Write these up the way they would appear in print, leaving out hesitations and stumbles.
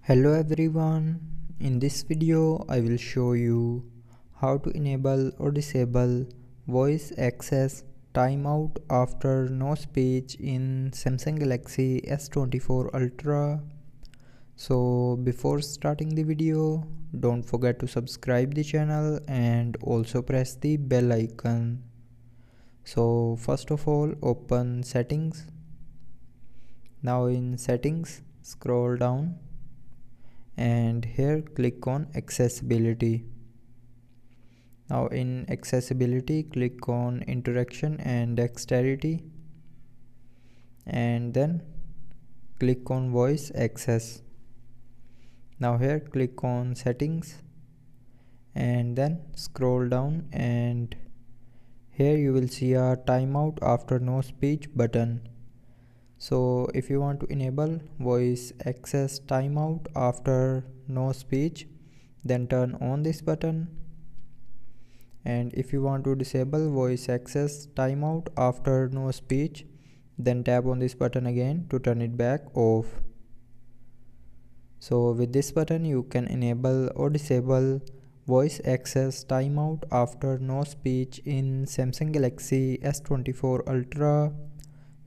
Hello everyone, in this video I will show you how to enable or disable voice access timeout after no speech in Samsung Galaxy S24 Ultra. So before starting the video, don't forget to subscribe the channel and also press the bell icon. So first of all, open settings. Now in settings, scroll down and here click on accessibility. Now in accessibility, click on interaction and dexterity and then click on voice access. Now here click on settings and then scroll down, and here you will see a timeout after no speech button. So if you want to enable voice access timeout after no speech, then turn on this button, and if you want to disable voice access timeout after no speech, then tap on this button again to turn it back off. So with this button you can enable or disable voice access timeout after no speech in Samsung Galaxy S24 Ultra.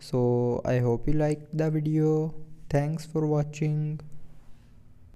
So I hope you liked the video. Thanks for watching.